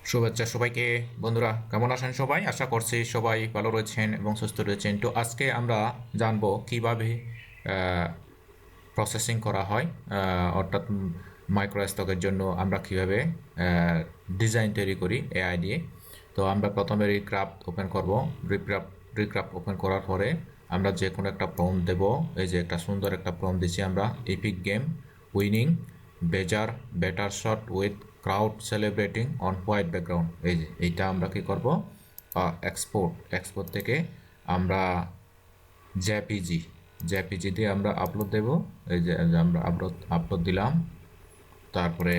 শুভেচ্ছা সবাইকে। বন্ধুরা কেমন আছেন সবাই? আশা করছি সবাই ভালো রয়েছেন এবং সুস্থ রয়েছেন। তো আজকে আমরা জানবো কিভাবে প্রসেসিং করা হয়, অর্থাৎ মাইক্রো স্টকের জন্য আমরা কিভাবে ডিজাইন তৈরি করি এআই দিয়ে। তো আমরা প্রথমে রিক্রাফট ওপেন করব। রিক্রাফট ওপেন করার পরে আমরা যে কোনো একটা প্রম্পট দেব। এই যে একটা সুন্দর একটা প্রম্পট দিচ্ছি আমরা, এপিক গেম উইনিং বেজার better shot with crowd celebrating on white background. এই যে এইটা আমরা কি করব, এক্সপোর্ট থেকে আমরা জেপিজি জেপিজি দিয়ে আমরা আপলোড দেব। এই যে আমরা আপলোড দিলাম। তারপরে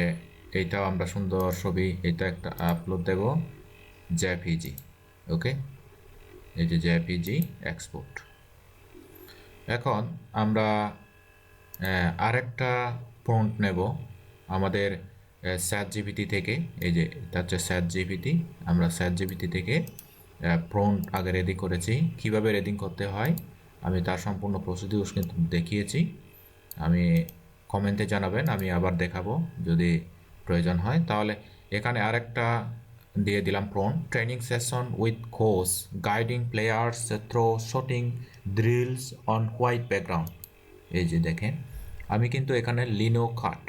এইটাও আমরা সুন্দর ছবি, এটা একটা আপলোড দেব জেপিজি। ওকে, এই যে জেপিজি এক্সপোর্ট। এখন আমরা আরেকটা প্রম্পট নেব আমাদের স্যাট জিপিটি থেকে। এই যে এটা হচ্ছে স্যাট জিপিটি। আমরা স্যাট জিপিটি থেকে প্রম্পট আগে রেডি করেছি। কিভাবে রেডি করতে হয় আমি তার সম্পূর্ণ প্রসিডিউর কিন্তু দেখিয়েছি। আমি কমেন্টে জানাবেন, আমি আবার দেখাবো যদি প্রয়োজন হয়। তাহলে এখানে আরেকটা দিয়ে দিলাম prompt, training session with coach guiding players through shooting drills on white background. এই যে দেখেন, আমি কিন্তু এখানে লিনো কাট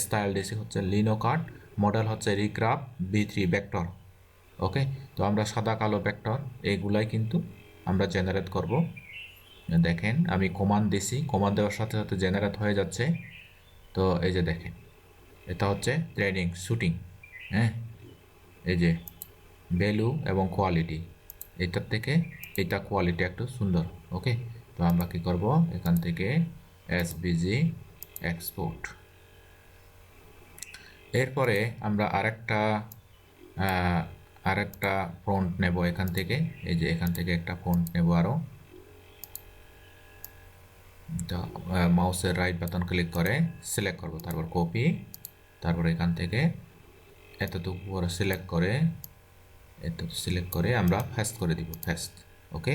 স্টাইল দিয়েছি, হচ্ছে লিনো কাট, মডেল হচ্ছে রিক্রাফট বি3 ভেক্টর। ওকে, তো আমরা সাদা কালো ভেক্টর এগুলাই কিন্তু আমরা জেনারেট করব। দেখেন আমি কমান্ড দিছি, কমান্ড দেওয়ার সাথে সাথে জেনারেট হয়ে যাচ্ছে। তো এই যে দেখেন, এটা হচ্ছে ট্রেনিং শুটিং। হ্যাঁ, এই যে ভ্যালু এবং কোয়ালিটি, এটার থেকে এটা কোয়ালিটি একটু সুন্দর। ওকে, তো আমরা কি করব, এখান থেকে এসবিজি এক্সপোর্ট। এরপরে আমরা আরেকটা ফন্ট নেব এখান থেকে। এই যে এখান থেকে একটা ফন্ট নেব আরও। মাউসের রাইট বাটন ক্লিক করে সিলেক্ট করব, তারপর কপি, তারপর এখান থেকে এতটুকু করে সিলেক্ট করে আমরা ফেস্ট করে দিব, ফেস্ট। ওকে,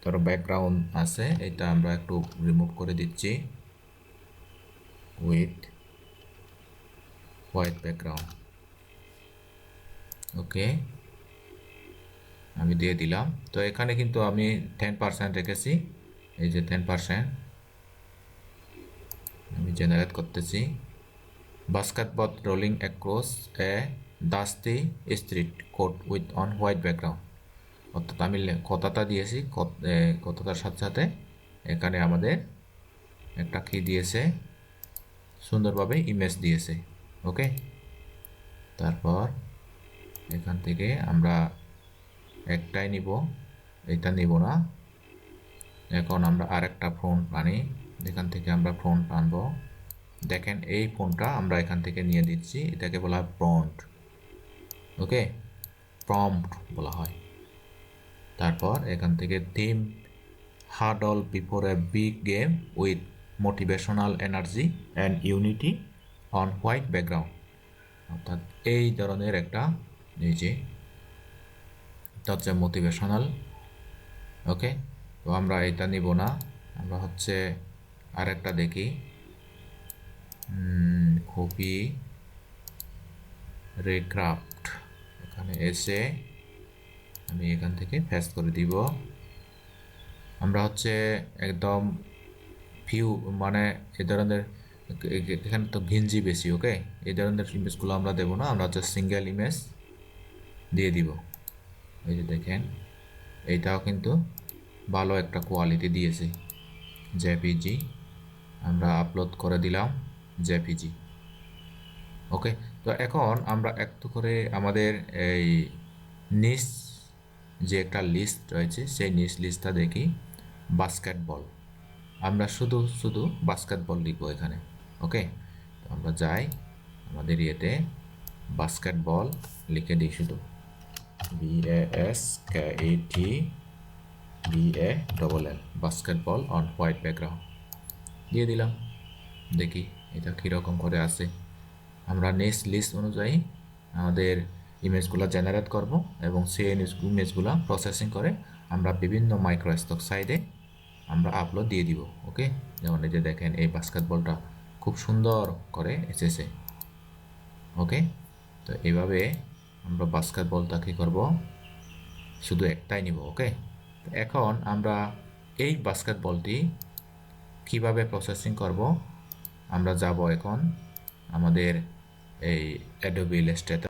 তার ব্যাকগ্রাউন্ড আছে, এটা আমরা একটু রিমুভ করে দিচ্ছি উইথ হোয়াইট ব্যাকগ্রাউন্ড। ওকে, আমি দিয়ে দিলাম। তো এখানে কিন্তু আমি 10% রেখেছি। এই যে 10% আমি জেনারেট করতেছি। Basketball rolling across A dusty street code with on white background. অর্থাৎ আমি কথাটা দিয়েছি, কথাটার সাথে সাথে এখানে আমাদের একটা কি দিয়েছে, সুন্দরভাবে ইমেজ দিয়েছে। ওকে, তারপর এখান থেকে আমরা একটাই নিব, এটা নিব না। এখন আমরা আরেকটা ফন্ট আনি, এখান থেকে আমরা ফন্ট আনবো। দেখেন এই ফন্টটা আমরা এখান থেকে নিয়ে দিচ্ছি, এটাকে বলা হয় প্রম্পট। ওকে, প্রম্পট বলা হয়। তারপর এখান থেকে theme hurdle before a big game with motivational energy and unity on white background. অর্থাৎ এই ধরনের একটা, এই যে এটা হচ্ছে মোটিভেশনাল। ওকে, তো আমরা এটা নিব না, আমরা হচ্ছে আরেকটা দেখি, কপি রিক্রাফট, এখানে এসে আমি এখান থেকে পেস্ট করে দিব। আমরা হচ্ছে একদম ভিউ মানে এই ধরনের, এখানে তো ঘিঞ্জি বেশি। ওকে, এই ধরনের ইমেজগুলো আমরা দেবো না, আমরা হচ্ছে সিঙ্গেল ইমেজ দিয়ে দিব। এই যে দেখেন, এইটাও কিন্তু ভালো একটা কোয়ালিটি দিয়েছে জেপিজি। আমরা আপলোড করে দিলাম জেপিজি। ওকে, তো এখন আমরা একটু করে আমাদের এই নিচ যে একটা লিস্ট রয়েছে সেই নিচ লিস্টটা দেখি। বাস্কেটবল, আমরা শুধু শুধু বাস্কেটবল লিখবো এখানে। ওকে, তো আমরা যাই আমাদের ইয়েতে, বাস্কেটবল লিখে দিই শুধু, BASKETBALL, basketball on white background দিয়ে দিলাম। দেখি এটা কীরকম করে আসে। আমরা নেক্সট লিস্ট অনুযায়ী আমাদের ইমেজগুলো জেনারেট করব এবং সেই ইমেজগুলো প্রসেসিং করে আমরা বিভিন্ন মাইক্রোস্টক সাইটে আমরা আপলোড দিয়ে দিব। ওকে, যেমন এই যে দেখেন এই বাস্কেটবলটা খুব সুন্দর করে এসেছে। ওকে, তো এইভাবে আমরা বাস্কেটবলটা কী করব, শুধু একটাই নিব। ওকে, এখন আমরা এই বাস্কেটবলটি কিভাবে প্রসেসিং করব, আমরা যাব এখন আমাদের এই অ্যাডোবি ইলাস্ট্রেটর